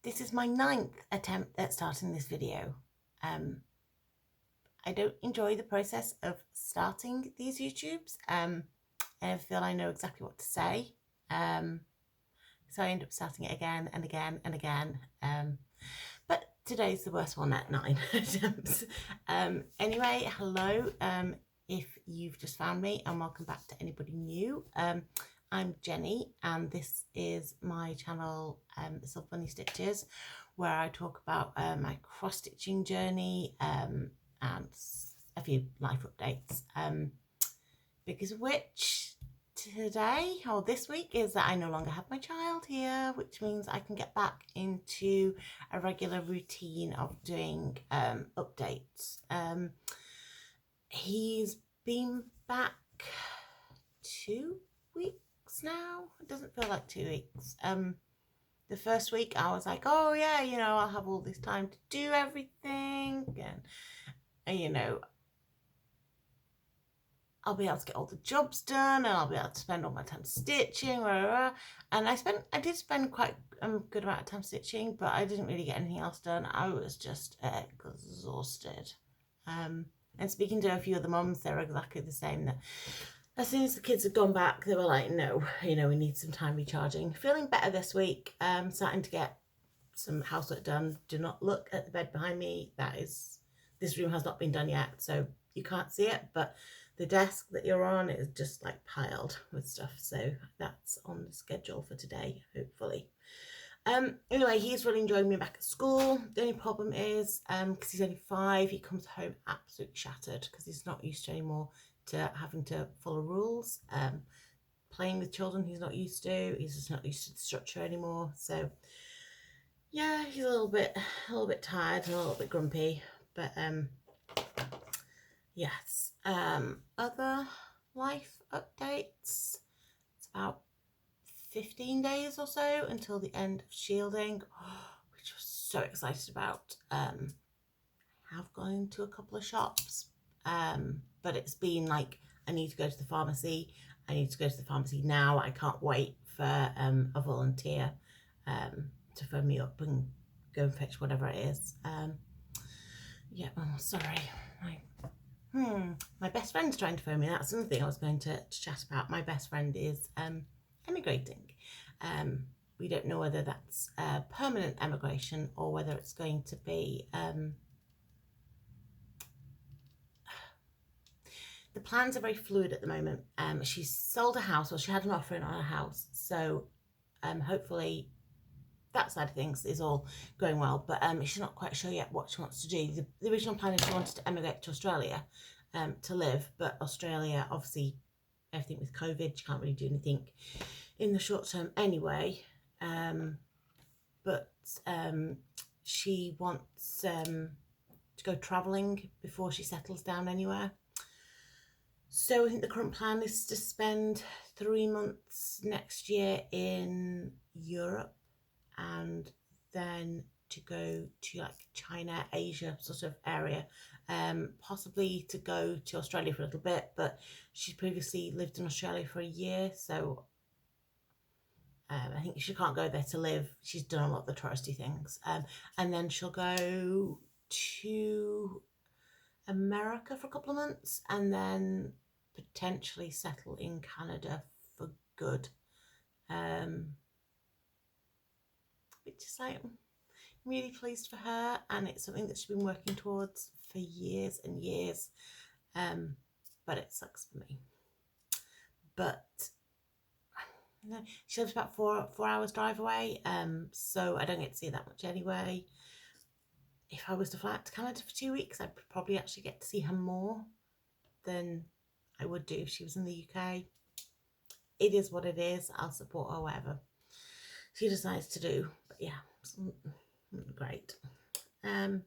This is my 9th attempt at starting this video. I don't enjoy the process of starting these YouTubes. I feel I know exactly what to say. So I end up starting it again and again and again. But today's the worst one at 9 attempts. Anyway, hello. If you've just found me, and welcome back to anybody new. I'm Jenny, and this is my channel, Silver Bunny Stitches, where I talk about my cross-stitching journey and a few life updates. Because which today, or this week, is that I no longer have my child here, which means I can get back into a regular routine of doing updates. He's been back 2 weeks now. It doesn't feel like 2 weeks. The first week I was like, oh yeah, I'll have all this time to do everything, and I'll be able to get all the jobs done, and I'll be able to spend all my time stitching, and I did spend quite a good amount of time stitching, but I didn't really get anything else done. I was just exhausted. And speaking to a few of the mums, they're exactly the same. That as soon as the kids had gone back, they were like, no, we need some time recharging. Feeling better this week. Starting to get some housework done. Do not look at the bed behind me. This room has not been done yet, so you can't see it, but the desk that you're on is just like piled with stuff. So that's on the schedule for today, hopefully. Anyway, he's really enjoying being back at school. The only problem is, because he's only 5, he comes home absolutely shattered because he's not used to anymore to having to follow rules. Playing with children he's not used to. He's just not used to the structure anymore. So yeah, he's a little bit tired and a little bit grumpy. But yes. Other life updates. It's about 15 days or so until the end of shielding, which I was so excited about. I have gone to a couple of shops, but it's been like, I need to go to the pharmacy. I need to go to the pharmacy now. I can't wait for a volunteer to phone me up and go and fetch whatever it is. Yeah, oh, sorry. My best friend's trying to phone me. That's another thing I was going to chat about. My best friend is emigrating. We don't know whether that's permanent emigration or whether it's going to be the plans are very fluid at the moment. She's sold a house, or she had an offer in on a house, so hopefully that side of things is all going well, but she's not quite sure yet what she wants to do. The original plan is she wanted to emigrate to Australia to live, but Australia, obviously everything with COVID, she can't really do anything in the short term anyway. But she wants to go travelling before she settles down anywhere. So I think the current plan is to spend 3 months next year in Europe, and then to go to like China, Asia sort of area, possibly to go to Australia for a little bit, but she's previously lived in Australia for a year, so I think she can't go there to live. She's done a lot of the touristy things, and then she'll go to America for a couple of months, and then potentially settle in Canada for good. Which is like, I'm really pleased for her, and it's something that she's been working towards for years and years. But it sucks for me. But she lives about 4 hours drive away, so I don't get to see that much anyway. If I was to fly out to Canada for 2 weeks, I'd probably actually get to see her more than I would do if she was in the UK. It is what it is. I'll support her whatever she decides to do. But yeah, great. I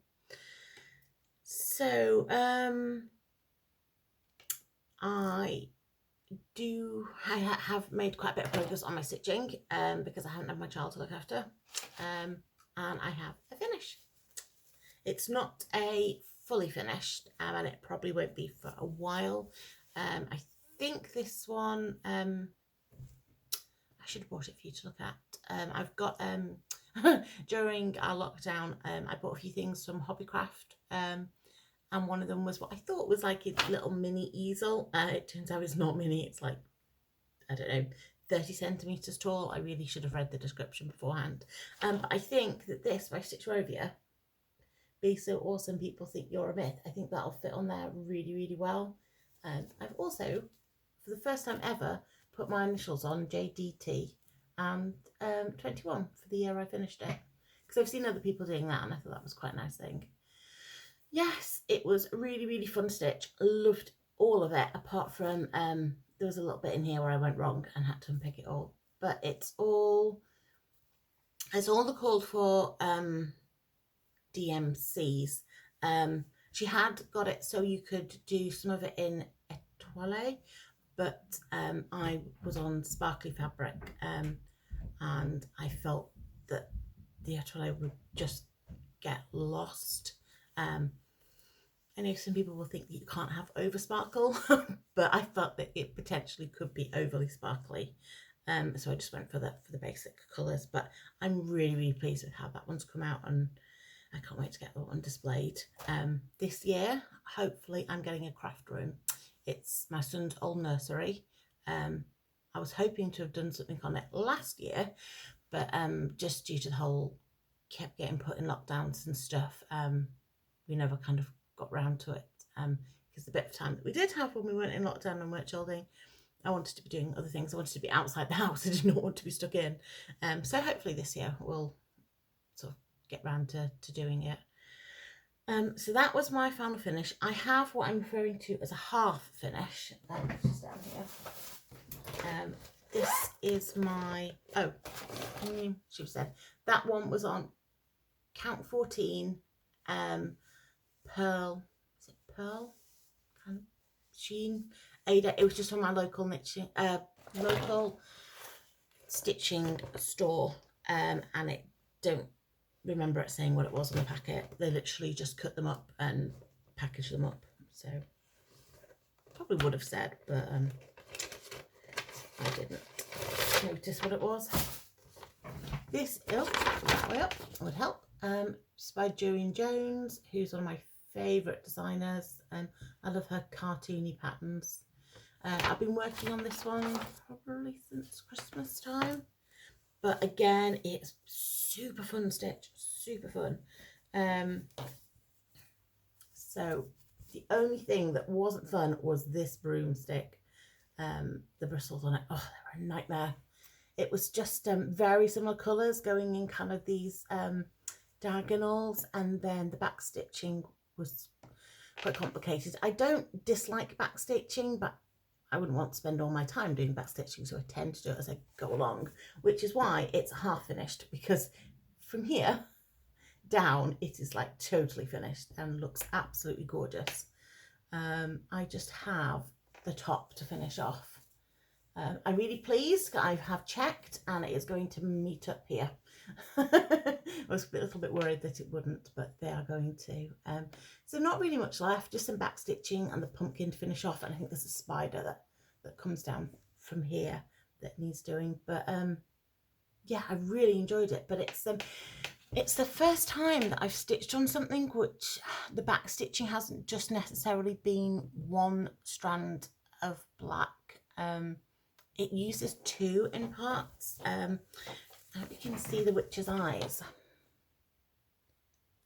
have made quite a bit of progress on my stitching because I haven't had my child to look after, and I have a finish. It's not a fully finished, and it probably won't be for a while. I think this one, I should have brought it for you to look at. I've got during our lockdown, I bought a few things from Hobbycraft, and one of them was what I thought was like a little mini easel. It turns out it's not mini, it's like, I don't know, 30 centimetres tall. I really should have read the description beforehand. But I think that this by Stitcherovia, Be So Awesome People Think You're a Myth, I think that'll fit on there really, really well. I've also, for the first time ever, put my initials on, JDT, and 21 for the year I finished it. Because I've seen other people doing that, and I thought that was quite a nice thing. Yes, it was a really, really fun stitch. Loved all of it, apart from there was a little bit in here where I went wrong and had to unpick it all. But it's all the called for DMCs. She had got it so you could do some of it in etoile, but I was on sparkly fabric, and I felt that the etoile would just get lost. I know some people will think that you can't have over sparkle, but I felt that it potentially could be overly sparkly. So I just went for the basic colours, but I'm really, really pleased with how that one's come out, and I can't wait to get that one displayed. This year, hopefully I'm getting a craft room. It's my son's old nursery. I was hoping to have done something on it last year, but just due to the whole kept getting put in lockdowns and stuff, we never kind of got round to it, because the bit of time that we did have when we weren't in lockdown and weren't childing, I wanted to be doing other things. I wanted to be outside the house. I did not want to be stuck in. So hopefully this year we'll sort of get round to doing it. So that was my final finish. I have what I'm referring to as a half finish. Just down here. This is my, she said that one was on count 14, pearl, is it pearl? Kind of sheen. Ada. It was just from my local stitching store, and it don't remember it saying what it was on the packet. They literally just cut them up and packaged them up. So probably would have said, but I didn't notice what it was. This that way up would help. It's by Joanne Jones, who's one of my favourite designers. I love her cartoony patterns. I've been working on this one probably since Christmas time, but again, it's super fun stitch, super fun. So the only thing that wasn't fun was this broomstick. The bristles on it, oh, they were a nightmare. It was just very similar colours going in kind of these diagonals, and then the back stitching was quite complicated. I don't dislike back stitching, but I wouldn't want to spend all my time doing back stitching, so I tend to do it as I go along, which is why it's half finished, because from here down it is like totally finished and looks absolutely gorgeous. I just have the top to finish off. I'm really pleased. I have checked and it is going to meet up here. I was a little bit worried that it wouldn't, but they are going to. So not really much left, just some back stitching and the pumpkin to finish off, and I think there's a spider that comes down from here that needs doing. But yeah, I really enjoyed it. But it's the first time that I've stitched on something which the back stitching hasn't just necessarily been one strand of black. It uses two in parts. I hope you can see the witch's eyes.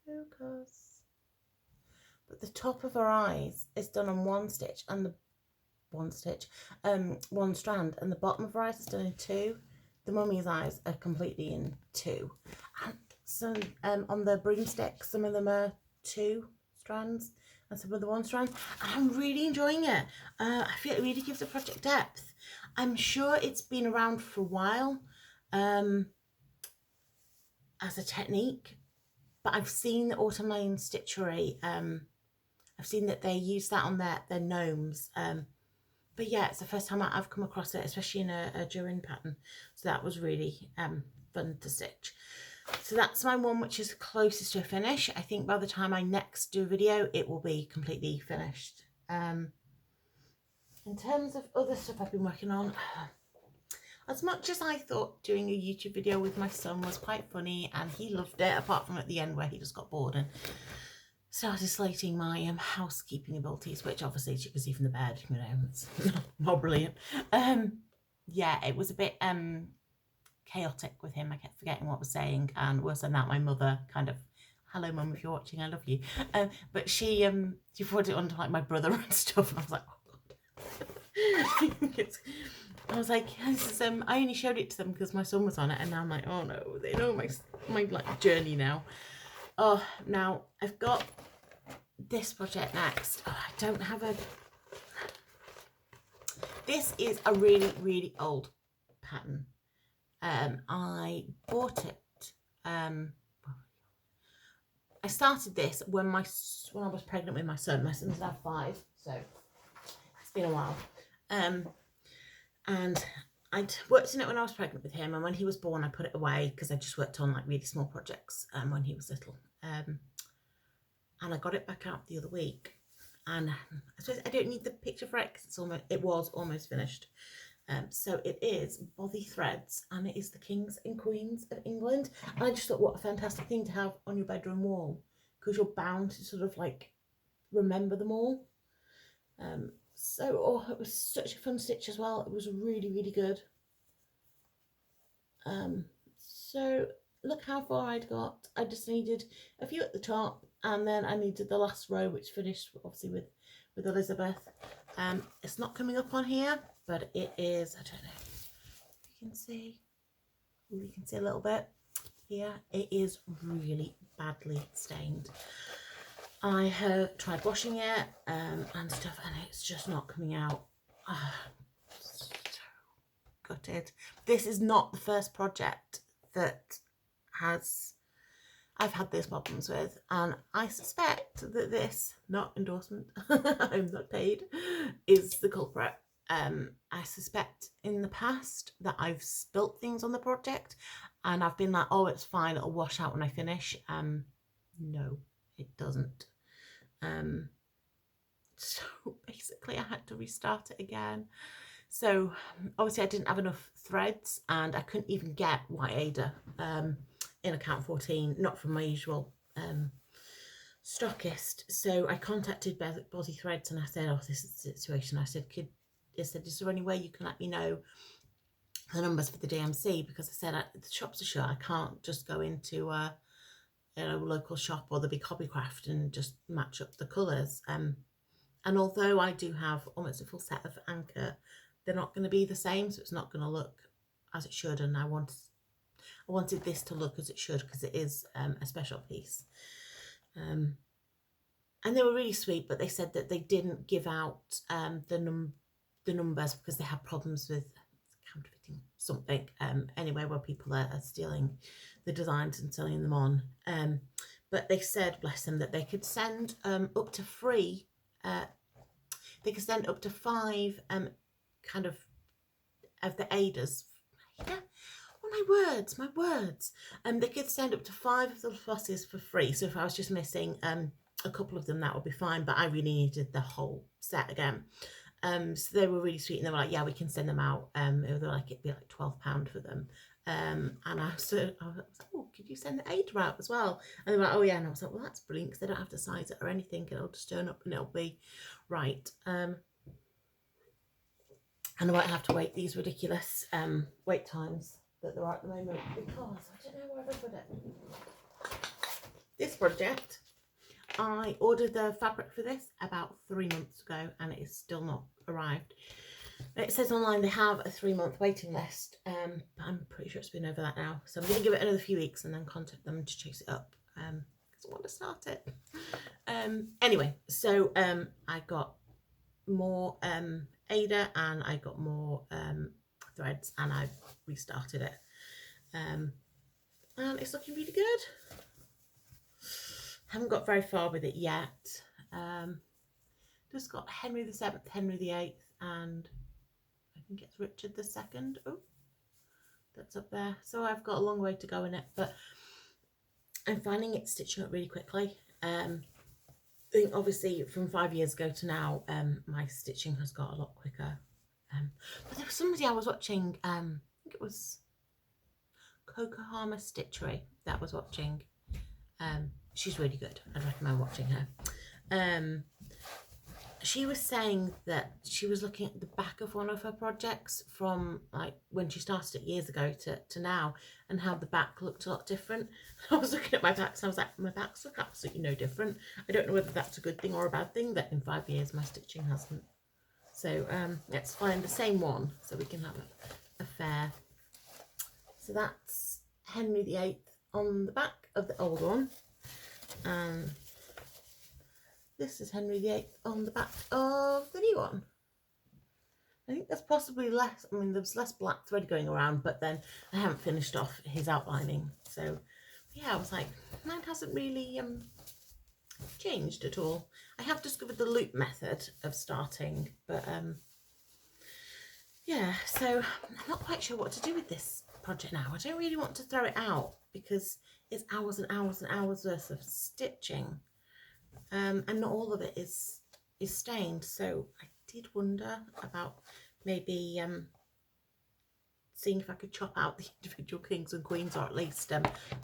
Focus. But the top of her eyes is done on one stitch, and one strand, and the bottom of her eyes is done in two. The mummy's eyes are completely in two. And some on the broomstick, some of them are two strands and some of the one strand. And I'm really enjoying it. I feel it really gives the project depth. I'm sure it's been around for a while as a technique, but I've seen the Autumn Lane Stitchery. I've seen that they use that on their gnomes. But yeah, it's the first time I've come across it, especially in a Durin pattern. So that was really fun to stitch. So that's my one which is closest to a finish. I think by the time I next do a video, it will be completely finished. In terms of other stuff I've been working on, as much as I thought doing a YouTube video with my son was quite funny and he loved it, apart from at the end where he just got bored and started slating my housekeeping abilities, which obviously, as you can see from the bed, you know, it's not brilliant. Yeah, it was a bit chaotic with him. I kept forgetting what I was saying, and worse than that, my mother kind of, hello mum, if you're watching, I love you. But she put it on to like my brother and stuff, and I was like, oh god. I was like, this is I only showed it to them because my son was on it, and now I'm like, oh no, they know my like journey now. Oh, now I've got this project next. Oh, I don't have a. This is a really, really old pattern. I bought it. I started this when I was pregnant with my son. My son's now 5, so it's been a while. And I'd worked in it when I was pregnant with him, and when he was born, I put it away because I just worked on like really small projects when he was little. And I got it back out the other week, and I suppose I don't need the picture for it because it was almost finished. So it is Bothy Threads, and it is the Kings and Queens of England. And I just thought, what a fantastic thing to have on your bedroom wall, because you're bound to sort of like remember them all. So it was such a fun stitch as well. It was really, really good. So look how far I'd got. I just needed a few at the top, and then I needed the last row, which finished obviously with Elizabeth. It's not coming up on here, but it is, I don't know if you can see. You can see a little bit here. It is really badly stained. I have tried washing it and stuff, and it's just not coming out. So gutted. This is not the first project that I've had these problems with, and I suspect that this, not endorsement, I'm not paid, is the culprit. I suspect in the past that I've spilt things on the project, and I've been like, oh, it's fine, it'll wash out when I finish. No, it doesn't. So basically I had to restart it again. So obviously I didn't have enough threads, and I couldn't even get white Ada in account 14, not from my usual stockist. So I contacted Bothy Threads, and I said, oh, this is the situation. I said, is there any way you can let me know the numbers for the DMC? Because I said, the shops are shut. I can't just go into a local shop or the big Hobbycraft and just match up the colours. And although I do have almost a full set of Anchor, they're not going to be the same, so it's not going to look as it should. And I wanted this to look as it should, because it is a special piece. And they were really sweet, but they said that they didn't give out the numbers because they had problems with counterfeiting something, anyway, where people are stealing the designs and selling them on. But they said, bless them, that they could send up to 3. They could send up to 5 kind of the Adas. Yeah. Oh, my words. They could send up to 5 of the flosses for free. So if I was just missing a couple of them, that would be fine. But I really needed the whole set again. So they were really sweet, and they were like, yeah, we can send them out. They were like, it'd be like £12 for them. And I was like, oh, could you send the Ada out as well? And they were like, oh yeah. And I was like, well, that's brilliant, because they don't have to size it or anything. It'll just turn up and it'll be right. And I won't have to wait these ridiculous wait times that there are at the moment, because I don't know where I put it. This project, I ordered the fabric for this about 3 months ago, and it is still not arrived. It says online they have a 3-month waiting list, but I'm pretty sure it's been over that now. So I'm going to give it another few weeks and then contact them to chase it up, because I want to start it. Anyway, so I got more Ada, and I got more threads, and I restarted it, and it's looking really good. Haven't got very far with it yet. Just got Henry the 7th, Henry the 8th, and I think it's Richard the 2nd. Oh, that's up there. So I've got a long way to go in it, but I'm finding it stitching up really quickly. I think obviously from 5 years ago to now, my stitching has got a lot quicker. But there was somebody I was watching it was Kokohama Stitchery that I was watching. She's really good. I'd recommend watching her. She was saying that she was looking at the back of one of her projects from like when she started it years ago to now, and how the back looked a lot different. I was looking at my backs and I was like, my backs look absolutely no different. I don't know whether that's a good thing or a bad thing that in 5 years my stitching hasn't. So let's find the same one so we can have a fair. So that's Henry VIII on the back of the old one. And this is Henry VIII on the back of the new one. I think there's possibly less, I mean, there's less black thread going around, but then I haven't finished off his outlining. So, yeah, I was like, mine hasn't really changed at all. I have discovered the loop method of starting, but yeah, so I'm not quite sure what to do with this project now. I don't really want to throw it out because it's hours and hours and hours worth of stitching. And not all of it is stained, so I did wonder about maybe seeing if I could chop out the individual kings and queens, or at least a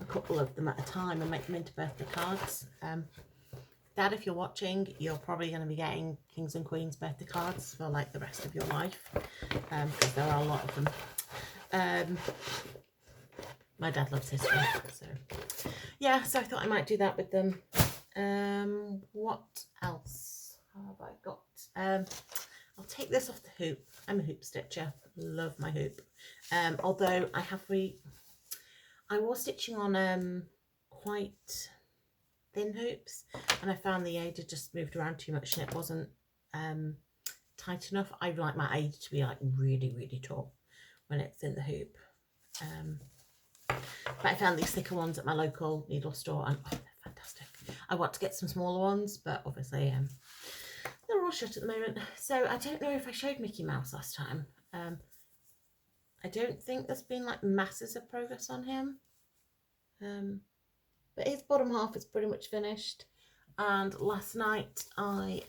couple of them at a time, and make them into birthday cards. Dad, if you're watching, you're probably going to be getting kings and queens birthday cards for like the rest of your life, because there are a lot of them. My dad loves history, so yeah, so I thought I might do that with them. What else have I got? I'll take this off the hoop. I'm a hoop stitcher. Love my hoop. Although I was stitching on quite thin hoops, and I found the aid had just moved around too much and it wasn't tight enough. I like my aid to be like really, really tall when it's in the hoop. But I found these thicker ones at my local needle store, and oh, they're fantastic. I want to get some smaller ones, but obviously they're all shut at the moment. So I don't know if I showed Mickey Mouse last time. I don't think there's been like masses of progress on him. But his bottom half is pretty much finished. And last night I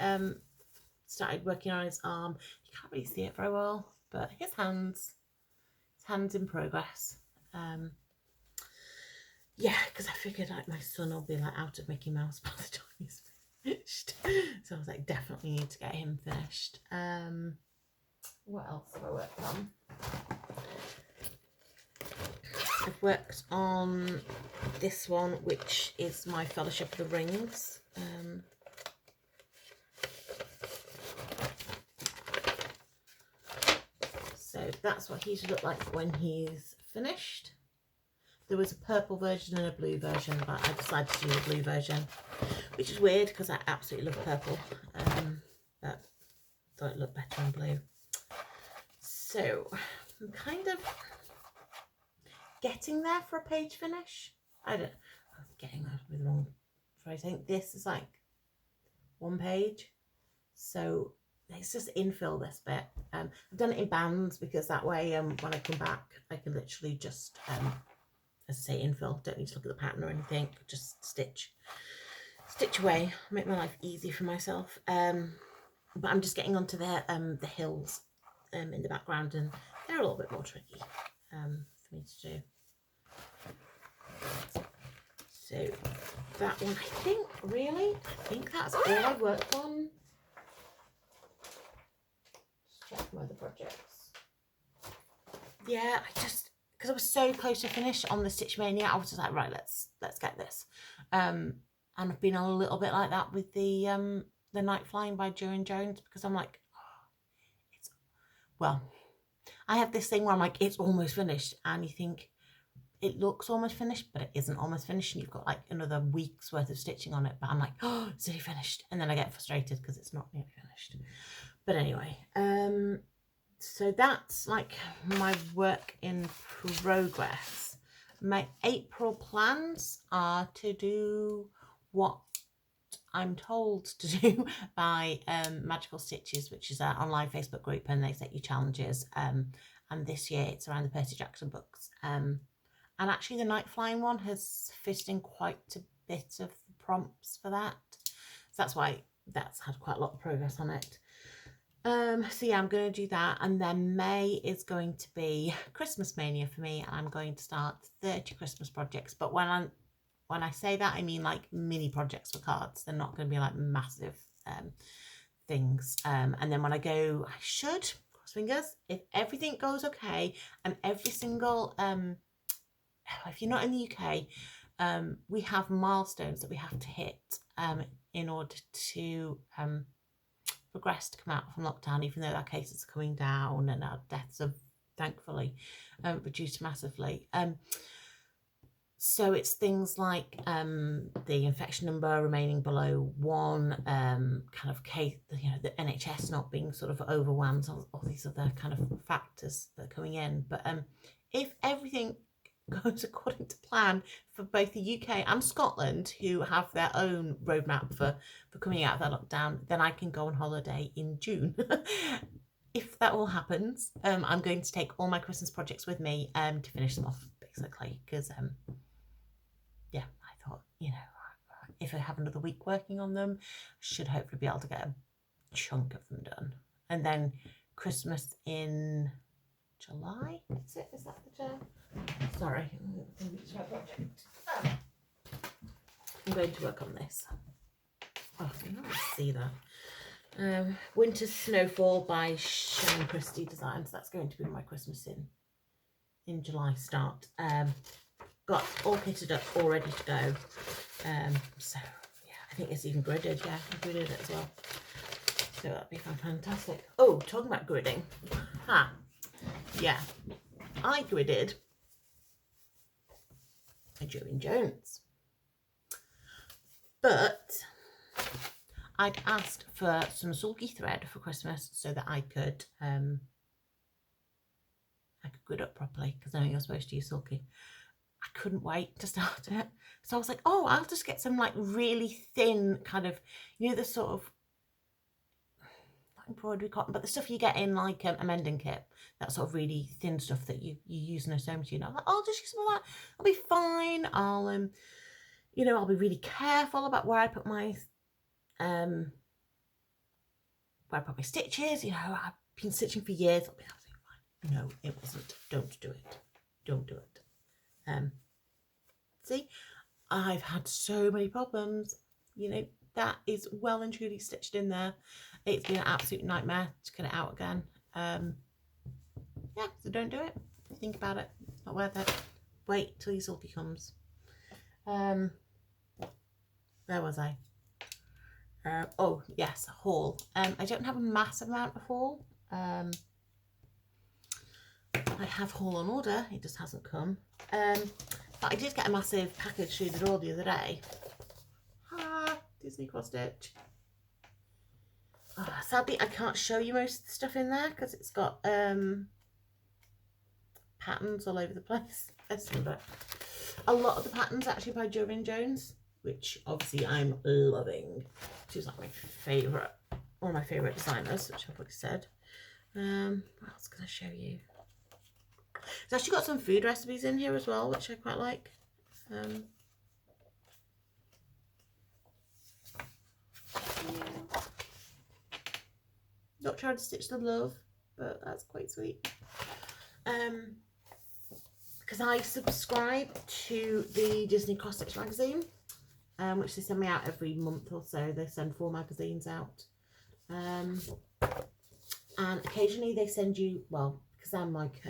started working on his arm. You can't really see it very well, but his hands in progress. Yeah, because I figured like my son will be like out of Mickey Mouse by the time he's finished. So I was like, definitely need to get him finished. What else have I worked on? I've worked on this one, which is my Fellowship of the Rings. So that's what he should look like when he's finished. There was a purple version and a blue version, but I decided to do the blue version, which is weird because I absolutely love purple, but thought it looked better in blue. So I'm kind of getting there for a page finish. I'm getting that with the wrong phrase. I think this is like one page, so let's just infill this bit. I've done it in bands because that way when I come back I can literally just as I say, infill. Don't need to look at the pattern or anything, just stitch away, make my life easy for myself. But I'm just getting onto the hills in the background, and they're a little bit more tricky for me to do. So that one, I think that's all I worked on. Just check my other projects. Yeah, because I was so close to finish on the Stitch Mania, I was just like, right, let's get this. And I've been a little bit like that with the Night Flying by Duran Jones, because I'm like, well, I have this thing where I'm like, it's almost finished, and you think it looks almost finished, but it isn't almost finished, and you've got like another week's worth of stitching on it, but I'm like, oh, it's nearly finished, and then I get frustrated because it's not nearly finished. But anyway, so that's like my work in progress. My April plans are to do what I'm told to do by Magical Stitches, which is an online Facebook group, and they set you challenges. And this year it's around the Percy Jackson books. And actually the Night Flying one has fitted in quite a bit of prompts for that. So that's why that's had quite a lot of progress on it. So yeah, I'm going to do that, and then May is going to be Christmas mania for me, and I'm going to start 30 Christmas projects. But when I say that, I mean like mini projects for cards. They're not going to be like massive things. And then when I go, I should, cross fingers, if everything goes okay, and every single if you're not in the UK, we have milestones that we have to hit in order to progress to come out from lockdown, even though our cases are coming down and our deaths have thankfully reduced massively. So it's things like the infection number remaining below 1, kind of case, you know, the NHS not being sort of overwhelmed, all these other kind of factors that are coming in. But if everything goes according to plan for both the UK and Scotland, who have their own roadmap for coming out of their lockdown, then I can go on holiday in June. If that all happens, I'm going to take all my Christmas projects with me to finish them off, basically, because yeah, I thought, you know, if I have another week working on them, I should hopefully be able to get a chunk of them done. And then Christmas in July, is it? Is that the July? Sorry, I'm going to work on this. Oh, I can almost see that. Winter Snowfall by Shane Christie Designs. That's going to be my Christmas in July start. Got all kitted up, all ready to go. So yeah, I think it's even gridded. Yeah, I gridded it as well. So that'd be fantastic. Oh, talking about gridding. Yeah, I gridded a Joan Jones, but I'd asked for some sulky thread for Christmas so that I could grid up properly, because I know you're supposed to use sulky. I couldn't wait to start it, so I was like, oh, I'll just get some like really thin kind of, you know, the sort of not embroidery cotton, but the stuff you get in like a mending kit, that sort of really thin stuff that you use in a sewing machine. I'm like, I'll just use some of that, I'll be fine. I'll you know, I'll be really careful about where I put my stitches. You know, I've been stitching for years, I'll be absolutely fine. No, it wasn't. Don't do it. Don't do it. See, I've had so many problems. You know, that is well and truly stitched in there. It's been an absolute nightmare to get it out again. Yeah, so don't do it. Think about it. It's not worth it. Wait till your sulky comes. Where was I? Oh yes, haul. I don't have a massive amount of haul. I have haul on order. It just hasn't come. But I did get a massive package through the door the other day. Disney cross stitch. Sadly, I can't show you most of the stuff in there because it's got patterns all over the place. A lot of the patterns actually by Joan Jones, which obviously I'm loving. She's like my favourite, one of my favourite designers, which I've already said. What else can I show you? It's actually got some food recipes in here as well, which I quite like. Not trying to stitch the love, but that's quite sweet. Because I subscribe to the Disney Cross Stitch magazine, which they send me out every month or so. They send 4 magazines out. And occasionally they send you, well, because I'm like,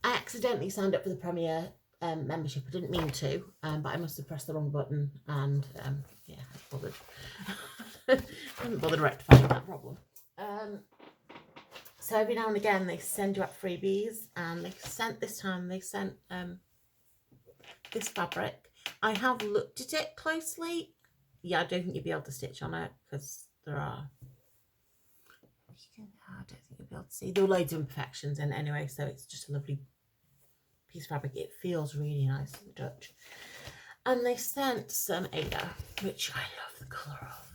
I accidentally signed up for the Premier membership. I didn't mean to, but I must have pressed the wrong button, and yeah, I haven't bothered rectifying that problem. So every now and again they send you out freebies, and they sent this this fabric. I have looked at it closely. Yeah, I don't think you'll be able to stitch on it because there are, I don't think you'll be able to see. There are loads of imperfections in it anyway, so it's just a lovely piece of fabric. It feels really nice in the touch. And they sent some Ada, which I love the colour of.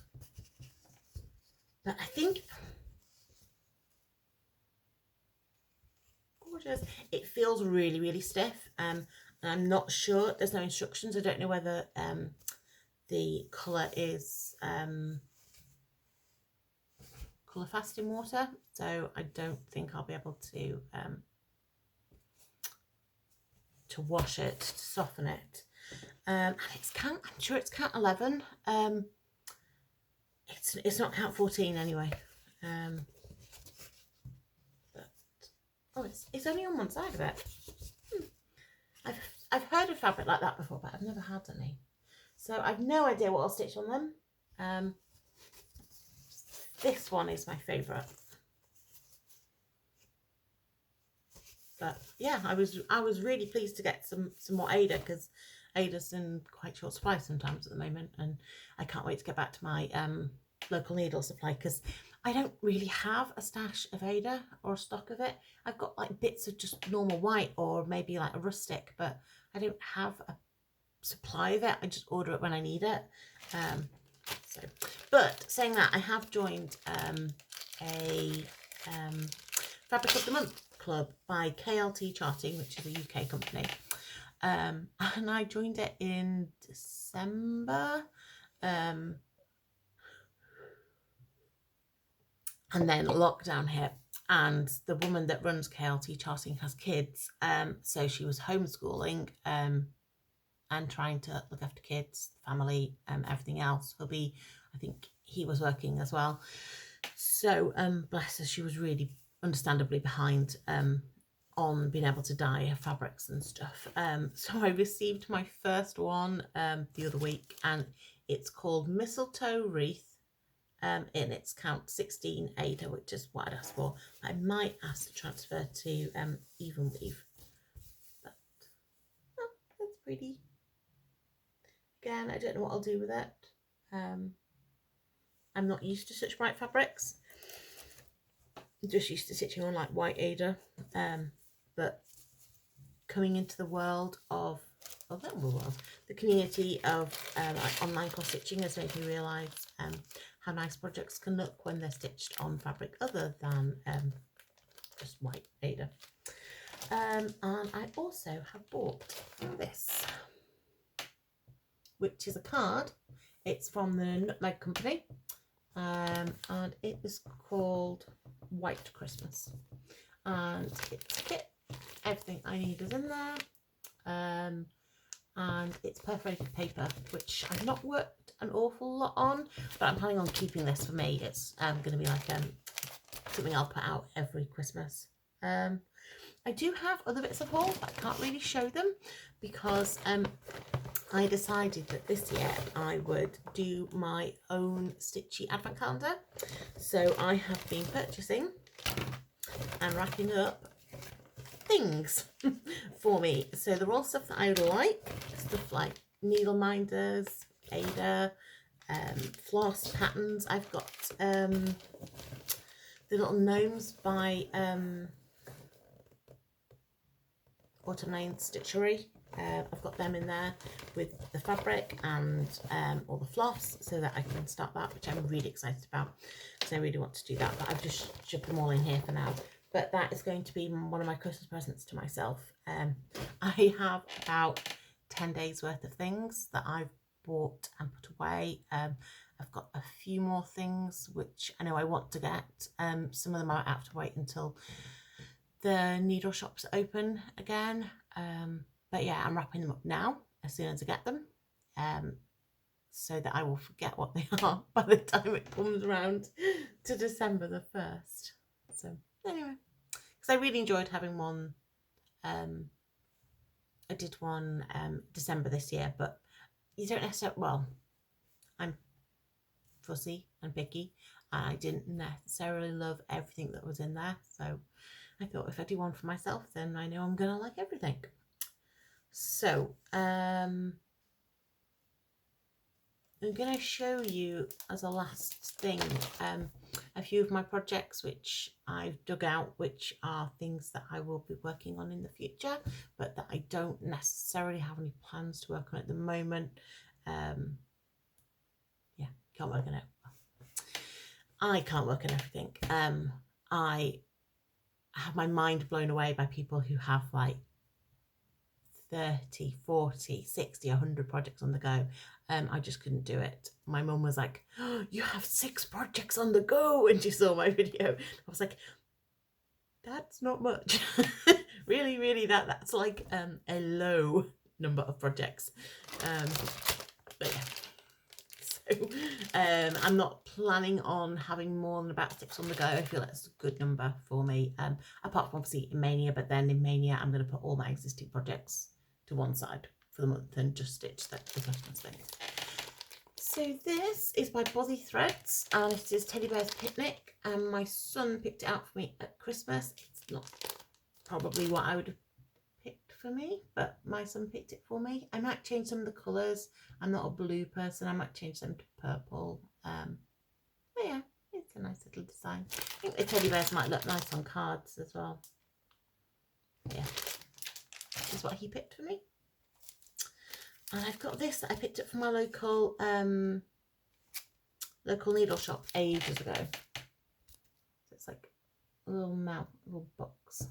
But I think, gorgeous. It feels really, really stiff. And I'm not sure. There's no instructions. I don't know whether the colour is colour fast in water, so I don't think I'll be able to wash it, to soften it. And it's count, I'm sure it's count 11. It's not count 14 anyway. But, oh, it's only on one side of it. I've heard of fabric like that before, but I've never had any. So I've no idea what I'll stitch on them. This one is my favourite. But yeah, I was really pleased to get some more Ada, because Ada's in quite short supply sometimes at the moment, and I can't wait to get back to my local needle supply, because I don't really have a stash of Ada or a stock of it. I've got like bits of just normal white or maybe like a rustic, but I don't have a supply of it. I just order it when I need it. But saying that, I have joined a Fabric of the Month club by KLT Charting, which is a UK company, and I joined it in December, and then lockdown hit, and the woman that runs KLT Charting has kids, so she was homeschooling and trying to look after kids, family, everything else. Hubby, I think he was working as well, so bless her, she was really understandably behind on being able to dye her fabrics and stuff. So I received my first one the other week, and it's called Mistletoe Wreath, and it's count 16 Ada, which is what I'd asked for. I might ask to transfer to even weave, but oh, that's pretty. Again, I don't know what I'll do with it. I'm not used to such bright fabrics. I'm just used to stitching on like white Ada, but coming into the world of, the community of like online cross stitching has made me realise how nice projects can look when they're stitched on fabric other than just white Ada. And I also have bought this, which is a card. It's from the Nutmeg Company, and it is called White Christmas, and it's a kit. Everything I need is in there, and it's perforated paper, which I've not worked an awful lot on, but I'm planning on keeping this for me. It's going to be like something I'll put out every Christmas. I do have other bits of haul, but I can't really show them because I decided that this year I would do my own stitchy advent calendar. So I have been purchasing and wrapping up things for me. So they're all stuff that I would like. Stuff like needle minders, Ada, floss patterns. I've got the little gnomes by Autumn Lane Stitchery. I've got them in there with the fabric and all the floss, so that I can start that, which I'm really excited about because I really want to do that, but I've just shoved them all in here for now. But that is going to be one of my Christmas presents to myself. I have about 10 days worth of things that I've bought and put away. I've got a few more things which I know I want to get. Some of them I have to wait until the needle shops open again. But yeah, I'm wrapping them up now as soon as I get them, so that I will forget what they are by the time it comes around to December the 1st. So anyway, because I really enjoyed having one. I did one December this year, but you don't necessarily, well, I'm fussy and picky. I didn't necessarily love everything that was in there, so I thought if I do one for myself, then I know I'm gonna like everything. So I'm going to show you as a last thing a few of my projects which I've dug out, which are things that I will be working on in the future, but that I don't necessarily have any plans to work on at the moment. Yeah, can't work on it. I can't work on everything. I have my mind blown away by people who have like 30, 40, 60, 100 projects on the go. I just couldn't do it. My mum was like, oh, you have 6 projects on the go, and she saw my video. I was like, that's not much. really, that's like a low number of projects. But yeah. So I'm not planning on having more than about 6 on the go. I feel that's a good number for me. Apart from obviously in Mania, but then in Mania I'm going to put all my existing projects to one side for the month and just stitch the Christmas thing. So this is by Bothy Threads, and it is Teddy Bear's Picnic, and my son picked it out for me at Christmas. It's not probably what I would have picked for me, but my son picked it for me. I might change some of the colours. I'm not a blue person. I might change them to purple. But yeah, it's a nice little design. I think the teddy bears might look nice on cards as well. But yeah, this is what he picked for me. And I've got this that I picked up from my local needle shop ages ago. So it's like a little box.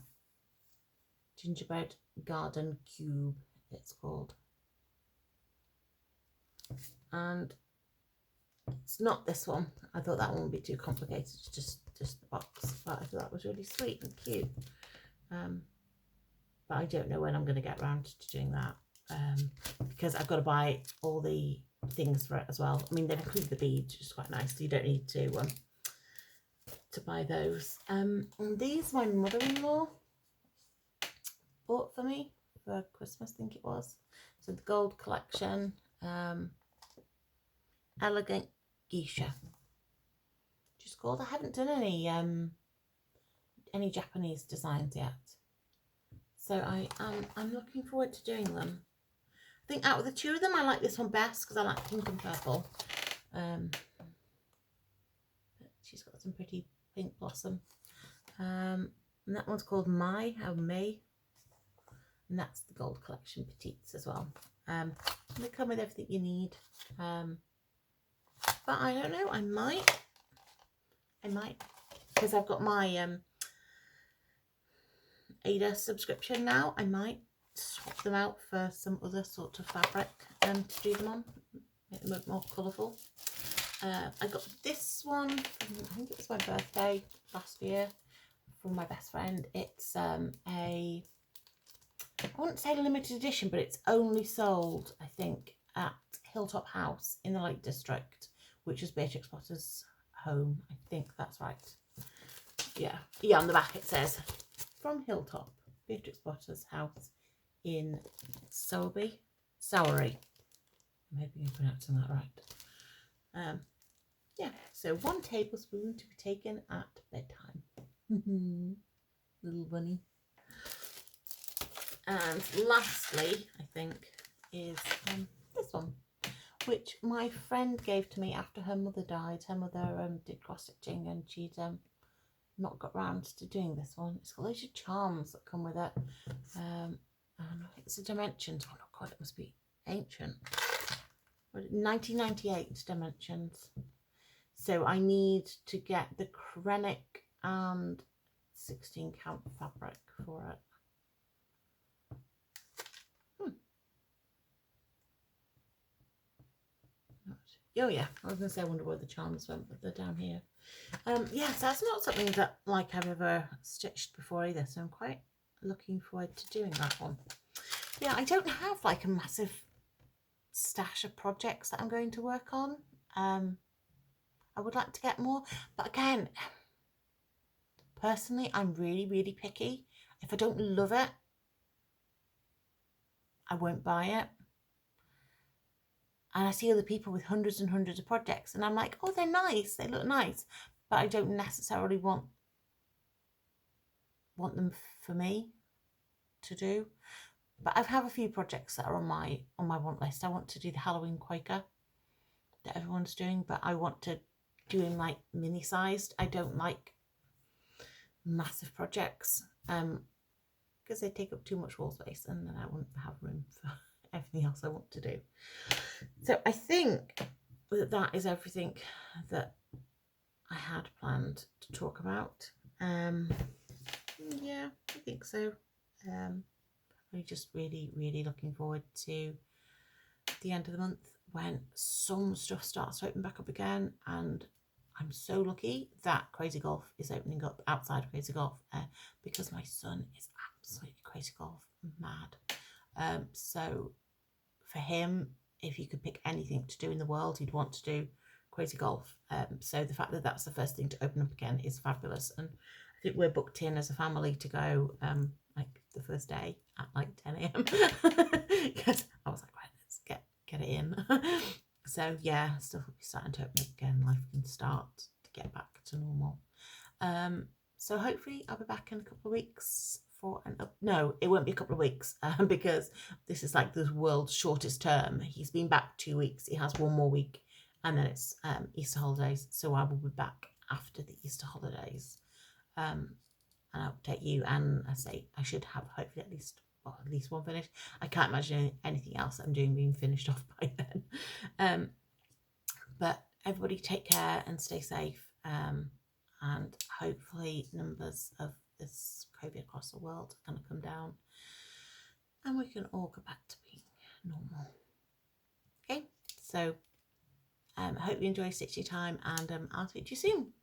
Gingerbread Garden Cube, it's called. And it's not this one. I thought that one would be too complicated. It's just the box. But I thought that was really sweet and cute. But I don't know when I'm going to get around to doing that. Because I've got to buy all the things for it as well. I mean, they've included the beads, which is quite nice. So you don't need to buy those. And these my mother-in-law bought for me for Christmas, I think it was. So the gold collection, Elegant Geisha, which is called. I haven't done any Japanese designs yet, so I'm looking forward to doing them. I think out of the 2 of them, I like this one best because I like pink and purple. She's got some pretty pink blossom, and that one's called May, and that's the gold collection petites as well. They come with everything you need. But I don't know, I might, because I've got my Ada subscription now. I might swap them out for some other sort of fabric to do them on, make them a bit more colourful. I got this one, I think it was my birthday last year, from my best friend. It's I wouldn't say limited edition, but it's only sold, I think, at Hilltop House in the Lake District, which is Beatrix Potter's home. I think that's right. Yeah, on the back it says, from Hilltop, Beatrix Potter's house in Sowerby. I'm hoping I'm pronouncing that right. Yeah, so 1 tablespoon to be taken at bedtime. Little bunny. And lastly, I think, is this one, which my friend gave to me after her mother died. Her mother did cross-stitching, and she'd not got round to doing this one. It's got loads of charms that come with it. And it's a Dimensions. Oh, not quite, it must be ancient. 1998 Dimensions. So I need to get the Krennic and 16 count fabric for it. Oh yeah, I was going to say I wonder where the charms went, but they're down here. Yes, that's not something that I've ever stitched before either, so I'm quite looking forward to doing that one. Yeah, I don't have like a massive stash of projects that I'm going to work on. I would like to get more, but again, personally, I'm really picky. If I don't love it, I won't buy it. And I see other people with hundreds and hundreds of projects, and I'm like, oh, they're nice, they look nice, but I don't necessarily want them for me to do. But I have a few projects that are on my want list. I want to do the Halloween Quaker that everyone's doing, but I want to do him like mini sized. I don't like massive projects because they take up too much wall space, and then I wouldn't have room for everything else I want to do. So I think that is everything that I had planned to talk about. Yeah, I think so. I'm just really, really looking forward to the end of the month when some stuff starts to open back up again. And I'm so lucky that Crazy Golf is opening up outside Crazy Golf because my son is absolutely Crazy Golf mad. So for him, if you could pick anything to do in the world, he'd want to do Crazy Golf. So the fact that that's the first thing to open up again is fabulous. And I think we're booked in as a family to go like the first day at like 10 a.m. because I was like, right, let's get it in. So yeah, stuff will be starting to open up again. Life can start to get back to normal. So hopefully I'll be back in a couple of weeks for no, it won't be a couple of weeks because this is like the world's shortest term. He's been back 2 weeks. He has one more week and then it's Easter holidays. So I will be back after the Easter holidays. And I'll update you, and I say I should have hopefully at least one finished. I can't imagine anything else that I'm doing being finished off by then. But everybody take care and stay safe. And hopefully numbers of this COVID across the world are going to come down and we can all go back to being normal. Okay, so I hope you enjoy stitching time, and I'll speak to you soon.